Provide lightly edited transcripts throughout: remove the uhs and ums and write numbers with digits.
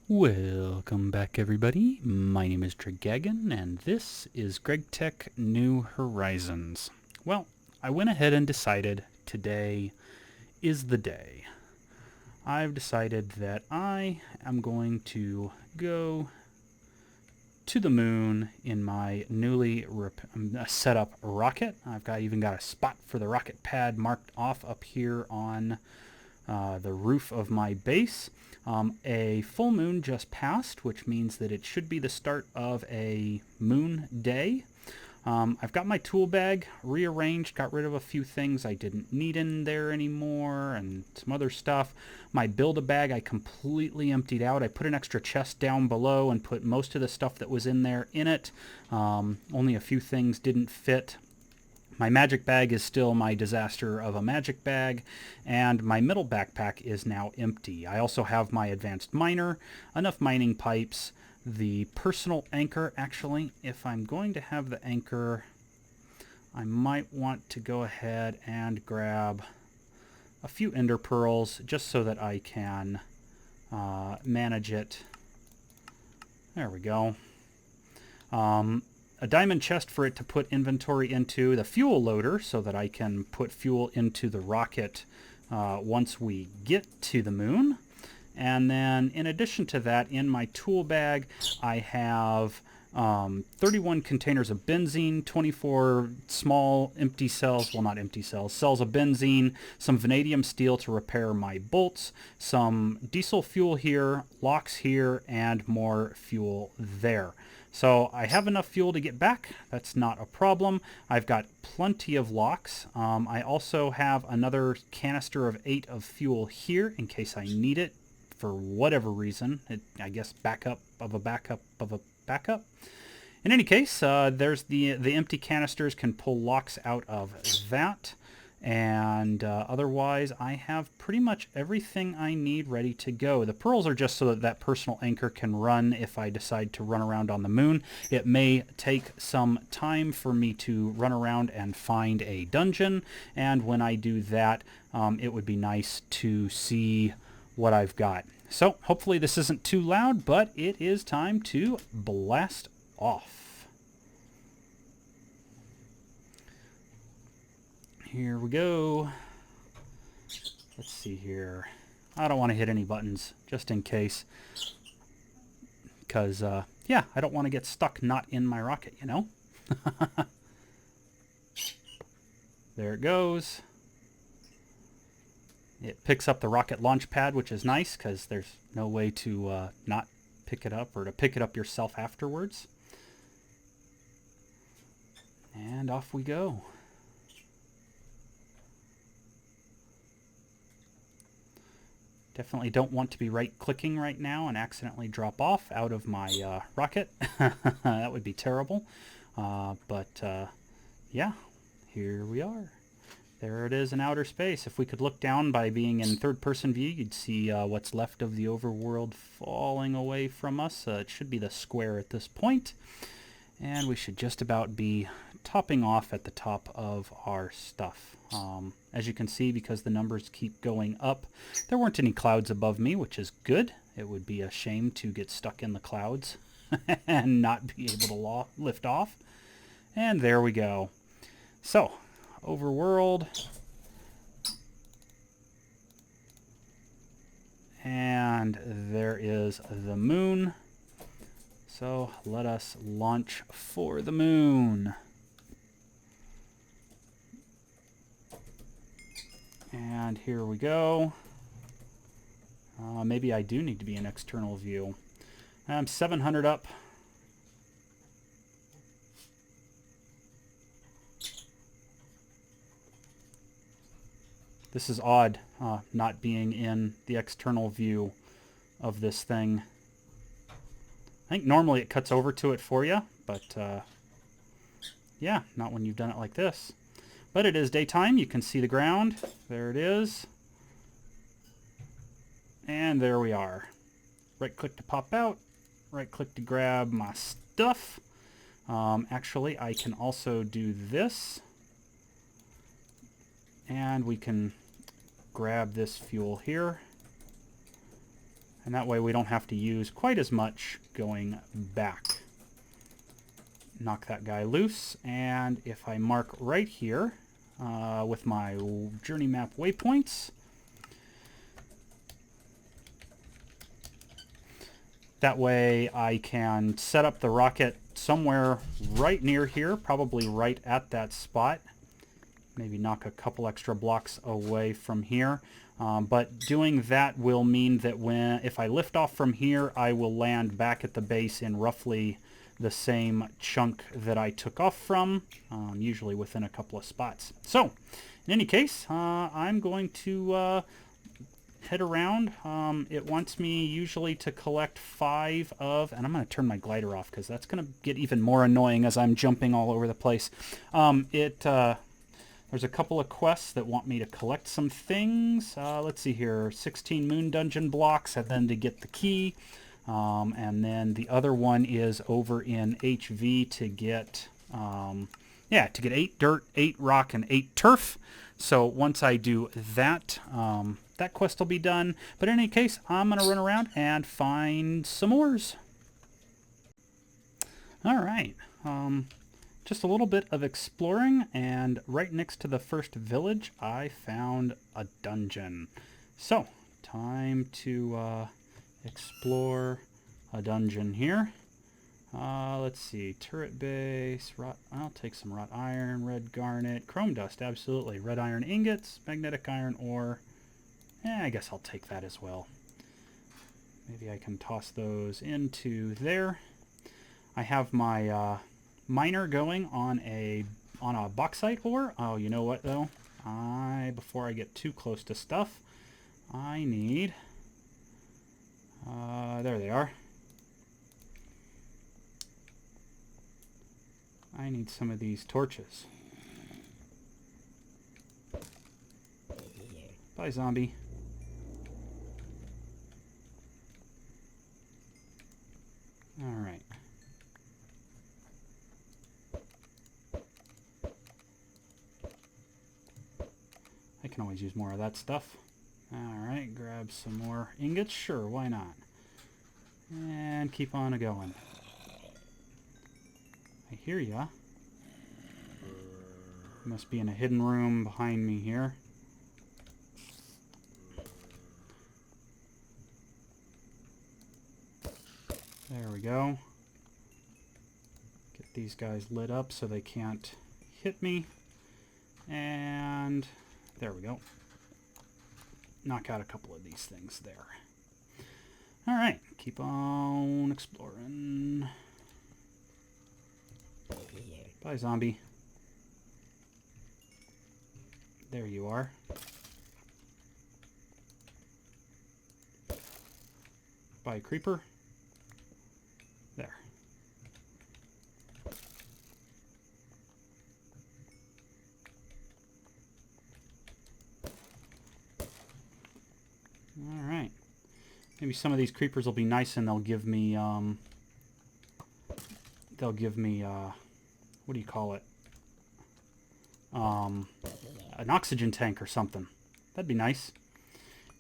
Welcome back, everybody. My name is Dragagon, and this is Gregtech New Horizons. Well, I went ahead and decided today is the day. I've decided that I am going to go to the moon in my newly set up rocket. Even got a spot for the rocket pad marked off up here on the roof of my base. A full moon just passed, which means that it should be the start of a moon day. I've got my tool bag rearranged, got rid of a few things I didn't need in there anymore, and some other stuff. My Build-A-Bag I completely emptied out. I put an extra chest down below and put most of the stuff that was in there in it. Only a few things didn't fit. My magic bag is still my disaster of a magic bag, and my middle backpack is now empty. I also have my advanced miner, enough mining pipes, the personal anchor. Actually, if I'm going to have the anchor, I might want to go ahead and grab a few ender pearls just so that I can manage it. There we go. A diamond chest for it to put inventory into, the fuel loader so that I can put fuel into the rocket once we get to the moon. And then in addition to that, in my tool bag, I have 31 containers of benzene, 24 small empty cells, well, not empty cells, cells of benzene, some vanadium steel to repair my bolts, some diesel fuel here, locks here, and more fuel there. So I have enough fuel to get back. That's not a problem. I've got plenty of locks. I also have another canister of 8 of fuel here in case I need it for whatever reason. I guess backup of a backup of a backup. In any case, there's the empty canisters, can pull locks out of that. And otherwise, I have pretty much everything I need ready to go. The pearls are just so that that personal anchor can run if I decide to run around on the moon. It may take some time for me to run around and find a dungeon, and when I do that, it would be nice to see what I've got. So hopefully this isn't too loud, but it is time to blast off. Here we go. Let's see here. I don't want to hit any buttons, just in case. Because, yeah, I don't want to get stuck not in my rocket, you know? There it goes. It picks up the rocket launch pad, which is nice, because there's no way to not pick it up, or to pick it up yourself afterwards. And off we go. Definitely don't want to be right-clicking right now and accidentally drop off out of my rocket. That would be terrible. Yeah, here we are. There it is in outer space. If we could look down by being in third-person view, you'd see what's left of the overworld falling away from us. It should be the square at this point. And we should just about be topping off at the top of our stuff. As you can see, because the numbers keep going up, there weren't any clouds above me, which is good. It would be a shame to get stuck in the clouds and not be able to lift off. And there we go. So, overworld. And there is the moon. So let us launch for the moon. And here we go. Maybe I do need to be in external view. I'm 700 up. This is odd, not being in the external view of this thing. I think normally it cuts over to it for you, but yeah, not when you've done it like this. But it is daytime. You can see the ground. There it is. And there we are. Right-click to pop out. Right-click to grab my stuff. Actually, I can also do this. And we can grab this fuel here. And that way we don't have to use quite as much going back. Knock that guy loose, and if I mark right here with my journey map waypoints, that way I can set up the rocket somewhere right near here, probably right at that spot. Maybe knock a couple extra blocks away from here. But doing that will mean that if I lift off from here, I will land back at the base in roughly the same chunk that I took off from, usually within a couple of spots. So, in any case, I'm going to head around. It wants me usually to collect 5 of, and I'm going to turn my glider off because that's going to get even more annoying as I'm jumping all over the place. There's a couple of quests that want me to collect some things. Let's see here, 16 moon dungeon blocks, and then to get the key. And then the other one is over in HV to get, to get 8 dirt, 8 rock, and 8 turf. So once I do that, that quest will be done. But in any case, I'm going to run around and find some ores. All right. Just a little bit of exploring, and right next to the first village, I found a dungeon. So, time to explore a dungeon here. Let's see, turret base, I'll take some wrought iron, red garnet, chrome dust, absolutely, red iron ingots, magnetic iron ore. I guess I'll take that as well. Maybe I can toss those into there. I have my miner going on a bauxite ore. Oh, you know what though? Before I get too close to stuff, I need there they are. I need some of these torches. Bye, zombie. All right. I can always use more of that stuff. Alright, grab some more ingots. Sure, why not? And keep on a-going. I hear ya. Must be in a hidden room behind me here. There we go. Get these guys lit up so they can't hit me. And there we go. Knock out a couple of these things there. Alright, keep on exploring. Bye, zombie. There you are. Bye, creeper. There. Alright. Maybe some of these creepers will be nice and they'll give me, what do you call it? An oxygen tank or something. That'd be nice.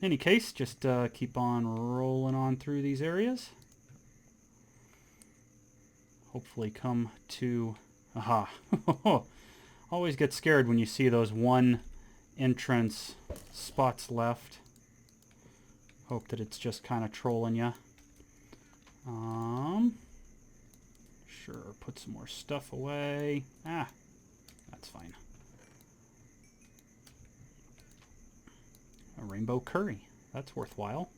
In any case, just keep on rolling on through these areas. Hopefully come to... Aha! Always get scared when you see those one entrance spots left. Hope that it's just kind of trolling you. Sure, put some more stuff away. That's fine. A rainbow curry. That's worthwhile.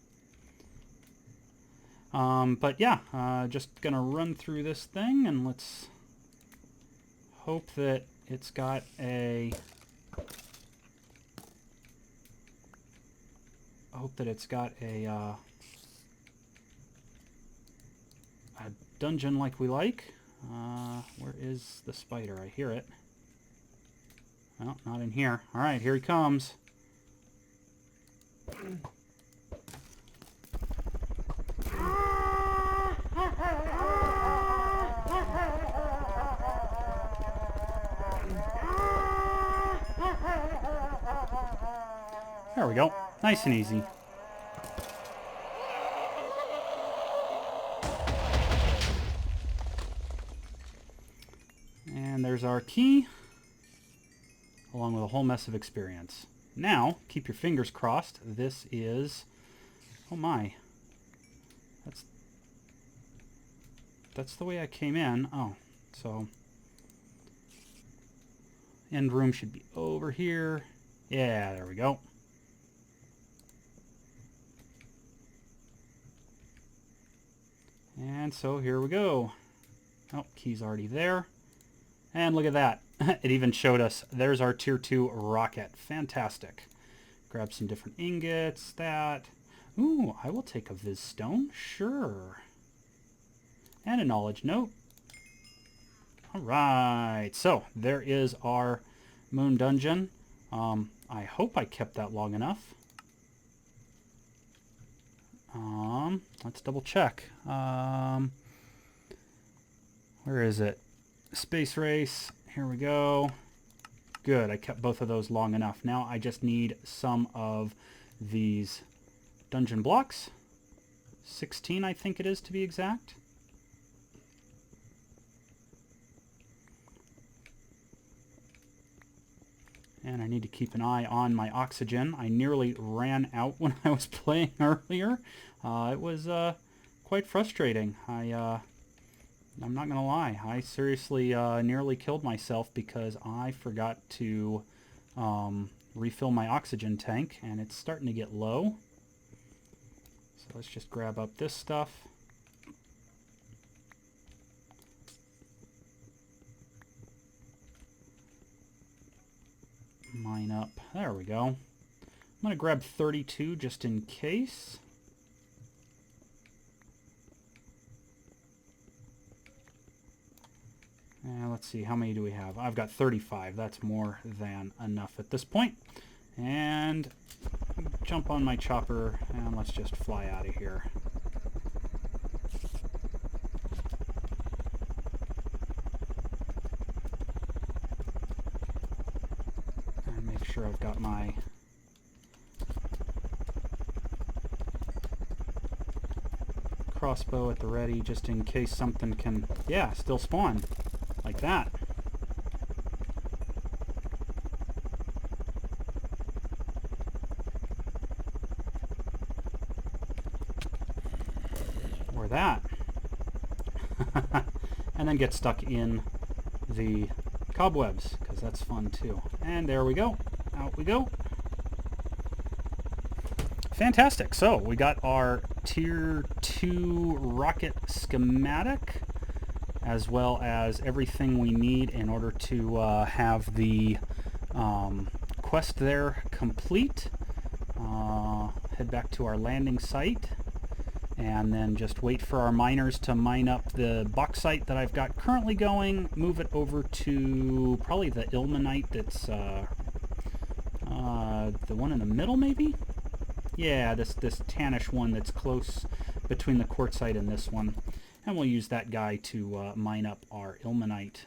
But yeah, just gonna run through this thing and let's hope that it's got a... a dungeon like we like. Where is the spider? I hear it. Well, not in here. Alright, here he comes. There we go. Nice and easy. there's our key, along with a whole mess of experience. Now, keep your fingers crossed. This is... Oh my. That's the way I came in. Oh, so... End room should be over here. Yeah, there we go. And so here we go. Oh, key's already there. And look at that. It even showed us, there's our tier 2 rocket. Fantastic. Grab some different ingots, that. Ooh, I will take a Viz stone. Sure. And a knowledge note. Alright, so there is our moon dungeon. I hope I kept that long enough. Let's double check. Where is it? Space race. Here we go. Good, I kept both of those long enough. Now I just need some of these dungeon blocks. 16, I think it is, to be exact. And I need to keep an eye on my oxygen. I nearly ran out when I was playing earlier. It was quite frustrating. I'm not going to lie. I seriously nearly killed myself because I forgot to refill my oxygen tank, and it's starting to get low. So let's just grab up this stuff. Mine up. There we go. I'm going to grab 32 just in case. And let's see, how many do we have? I've got 35. That's more than enough at this point. And jump on my chopper and let's just fly out of here. Sure, I've got my crossbow at the ready just in case something can, yeah, still spawn like that. Or that. And then get stuck in the cobwebs, because that's fun too. And there we go. Out we go. Fantastic. So we got our tier 2 rocket schematic, as well as everything we need in order to have the quest there complete. Head back to our landing site and then just wait for our miners to mine up the bauxite that I've got currently going, move it over to probably the ilmenite that's the one in the middle, maybe? Yeah, this tannish one that's close between the quartzite and this one. And we'll use that guy to mine up our ilmenite.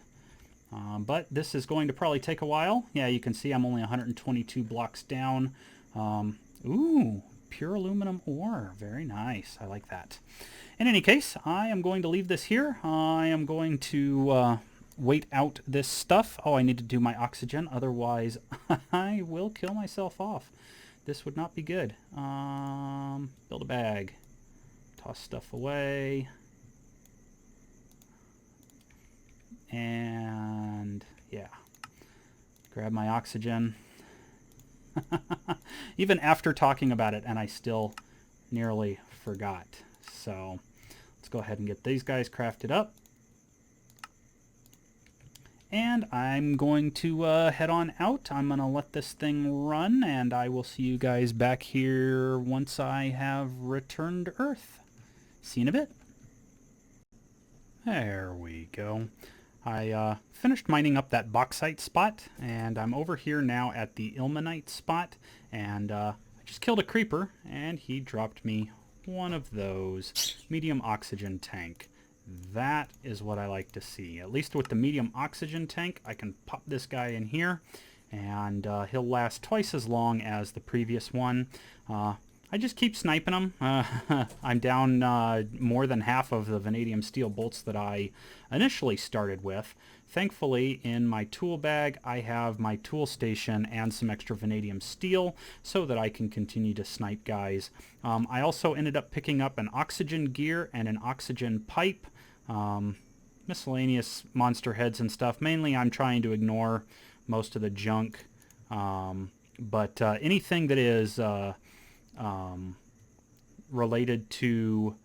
But this is going to probably take a while. Yeah, you can see I'm only 122 blocks down. Ooh, pure aluminum ore. Very nice. I like that. In any case, I am going to leave this here. I am going to wait out this stuff. Oh, I need to do my oxygen. Otherwise, I will kill myself off. This would not be good. Build a bag. Toss stuff away. And, yeah. Grab my oxygen. Even after talking about it, and I still nearly forgot. So, let's go ahead and get these guys crafted up. And I'm going to head on out. I'm going to let this thing run, and I will see you guys back here once I have returned to Earth. See you in a bit. There we go. I finished mining up that bauxite spot, and I'm over here now at the ilmenite spot, and I just killed a creeper, and he dropped me one of those medium oxygen tank. That is what I like to see. At least with the medium oxygen tank, I can pop this guy in here, and he'll last twice as long as the previous one. I just keep sniping them. I'm down more than half of the vanadium steel bolts that I initially started with. thankfully in my tool bag I have my tool station and some extra vanadium steel so that I can continue to snipe guys. I also ended up picking up an oxygen gear and an oxygen pipe, miscellaneous monster heads and stuff. Mainly I'm trying to ignore most of the junk, but anything that is related to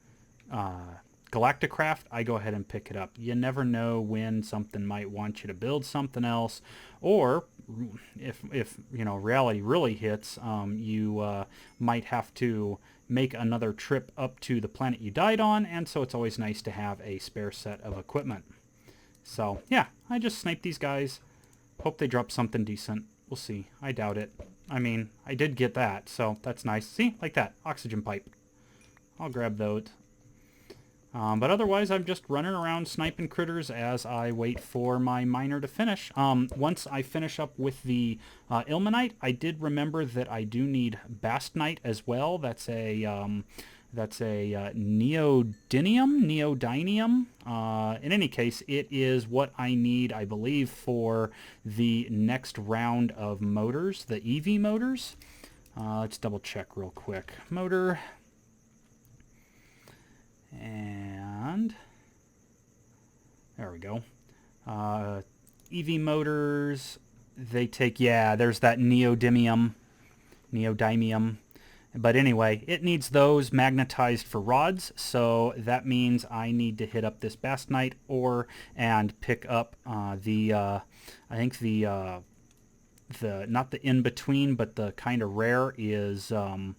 Galacticraft, I go ahead and pick it up. You never know when something might want you to build something else, or if you know reality really hits, you might have to make another trip up to the planet you died on, and so it's always nice to have a spare set of equipment. So yeah, I just snipe these guys. Hope they drop something decent. We'll see. I doubt it. I mean, I did get that, so that's nice. See? Like that. Oxygen pipe. I'll grab those. But otherwise, I'm just running around sniping critters as I wait for my miner to finish. Once I finish up with the ilmenite, I did remember that I do need bastnite as well. That's a neodymium. In any case, it is what I need, I believe, for the next round of motors, the EV motors. Let's double check real quick. Motor. And there we go. EV motors, they take, yeah, there's that neodymium. But anyway, it needs those magnetized for rods, so that means I need to hit up this bastnite ore and pick up I think the not the in-between, but the kind of rare is the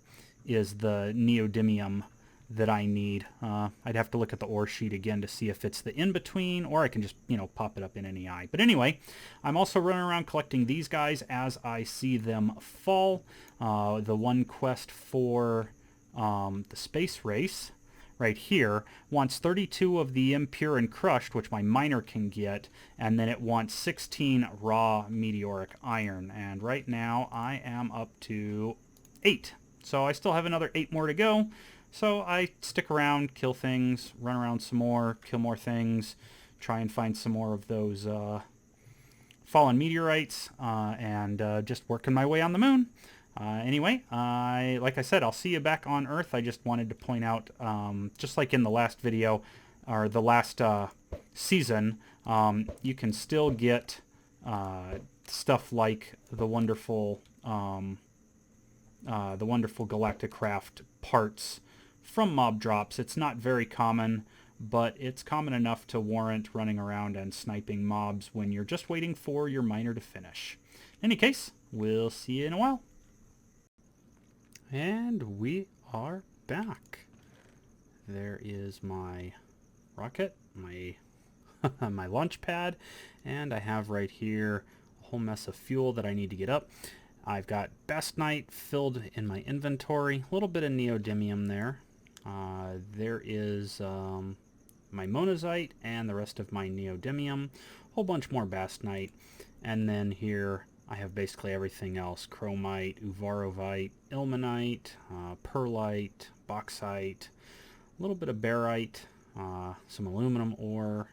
neodymium that I need. I'd have to look at the ore sheet again to see if it's the in-between, or I can just, you know, pop it up in any eye. But anyway, I'm also running around collecting these guys as I see them fall. The one quest for the space race right here wants 32 of the impure and crushed, which my miner can get, and then it wants 16 raw meteoric iron. And right now I am up to 8. So I still have another 8 more to go. So I stick around, kill things, run around some more, kill more things, try and find some more of those fallen meteorites, and just working my way on the moon. Anyway, like I said, I'll see you back on Earth. I just wanted to point out, just like in the last video, or the last season, you can still get stuff like the wonderful Galacticraft parts from mob drops. It's not very common, but it's common enough to warrant running around and sniping mobs when you're just waiting for your miner to finish. In any case, we'll see you in a while. And we are back. There is my rocket, my my launch pad, and I have right here a whole mess of fuel that I need to get up. I've got bastnite filled in my inventory, a little bit of neodymium there. There is my monazite and the rest of my neodymium, a whole bunch more bastnite, and then here I have basically everything else: chromite, uvarovite, ilmenite, perlite, bauxite, a little bit of barite, some aluminum ore,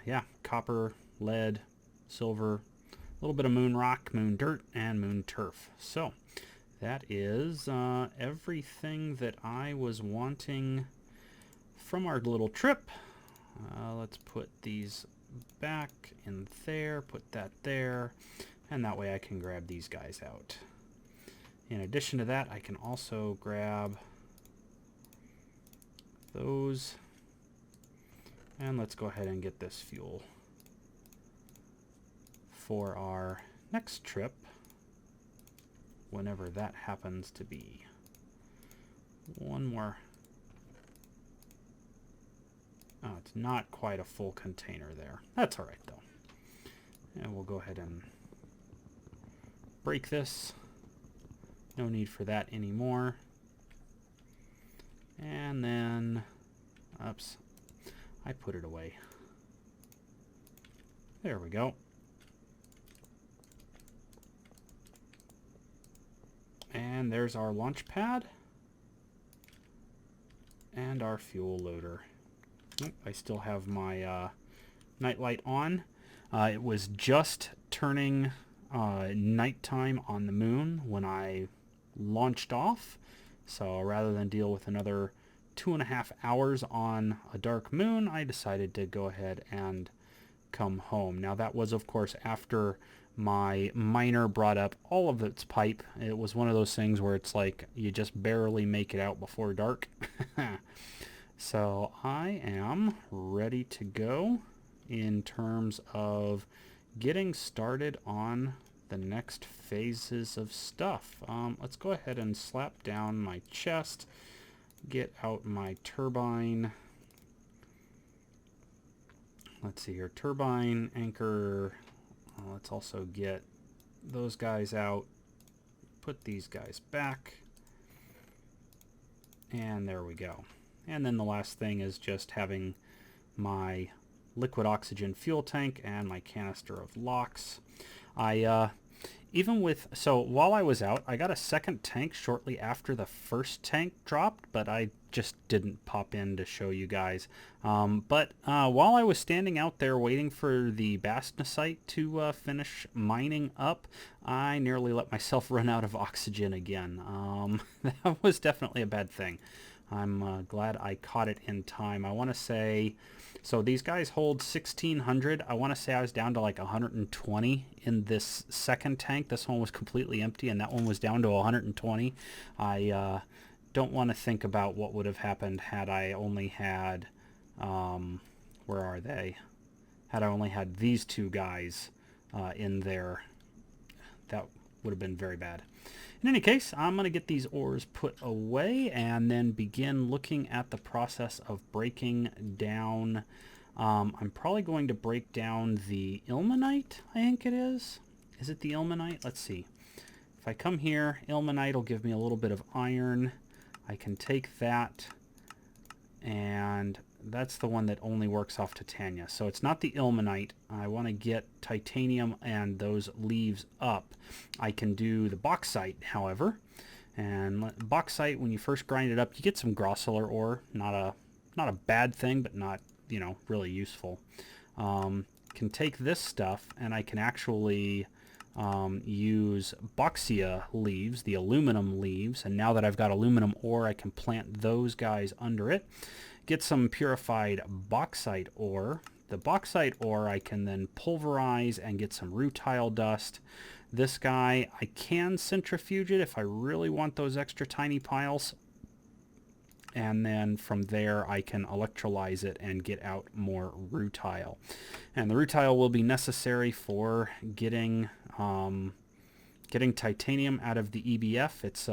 yeah, copper, lead, silver, a little bit of moon rock, moon dirt, and moon turf. So that is everything that I was wanting from our little trip. Let's put these back in there, put that there, and that way I can grab these guys out. In addition to that, I can also grab those, and let's go ahead and get this fuel for our next trip, whenever that happens to be. One more. Oh, it's not quite a full container there. That's all right, though. And we'll go ahead and break this. No need for that anymore. And then, oops, I put it away. There we go. And there's our launch pad and our fuel loader. Oh, I still have my nightlight on. It was just turning nighttime on the moon when I launched off. So rather than deal with another 2.5 hours on a dark moon, I decided to go ahead and come home. Now that was, of course, after my miner brought up all of its pipe. It was one of those things where it's like you just barely make it out before dark. So I am ready to go in terms of getting started on the next phases of stuff. Let's go ahead and slap down my chest, get out my turbine. Let's see here, turbine, anchor. Let's also get those guys out, put these guys back, and there we go. And then the last thing is just having my liquid oxygen fuel tank and my canister of LOX. So while I was out, I got a second tank shortly after the first tank dropped, but I just didn't pop in to show you guys. But while I was standing out there waiting for the bastnasite to finish mining up, I nearly let myself run out of oxygen again. That was definitely a bad thing. I'm glad I caught it in time. I want to say, so these guys hold 1,600. I want to say I was down to like 120 in this second tank. This one was completely empty, and that one was down to 120. I don't want to think about what would have happened had I only had, where are they? Had I only had these two guys in there. That would have been very bad. In any case, I'm going to get these ores put away and then begin looking at the process of breaking down. I'm probably going to break down the ilmenite, I think it is. Is it the ilmenite? Let's see. If I come here, ilmenite will give me a little bit of iron. I can take that, and that's the one that only works off titania. So it's not the ilmenite. I want to get titanium and those leaves up. I can do the bauxite, however. And bauxite, when you first grind it up, you get some grossular ore. Not a bad thing, but not, you know, really useful. Can take this stuff, and I can actually use bauxia leaves, the aluminum leaves. And now that I've got aluminum ore, I can plant those guys under it. Get some purified bauxite ore. The bauxite ore I can then pulverize and get some rutile dust. This guy, I can centrifuge it if I really want those extra tiny piles. And then from there I can electrolyze it and get out more rutile. And the rutile will be necessary for getting titanium out of the EBF. It's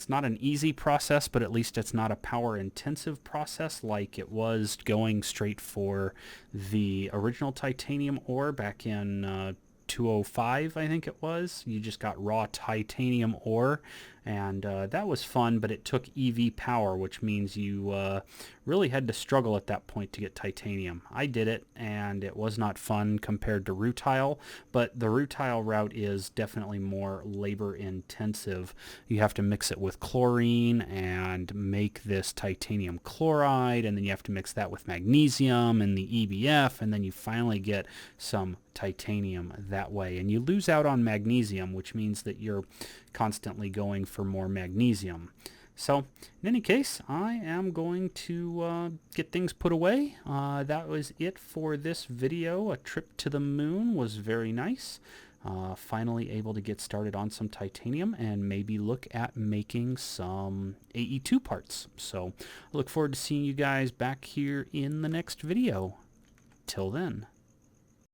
not an easy process, but at least it's not a power intensive process like it was going straight for the original titanium ore back in 205, I think it was. You just got raw titanium ore, and that was fun, but it took EV power, which means you really had to struggle at that point to get titanium. I did it, and it was not fun compared to rutile, but the rutile route is definitely more labor intensive. You have to mix it with chlorine and make this titanium chloride, and then you have to mix that with magnesium and the EBF, and then you finally get some titanium that way. And you lose out on magnesium, which means that you're constantly going for more magnesium. So in any case, I am going to get things put away. That was it for this video. A trip to the moon was very nice. Finally able to get started on some titanium and maybe look at making some AE2 parts. So I look forward to seeing you guys back here in the next video. Till then.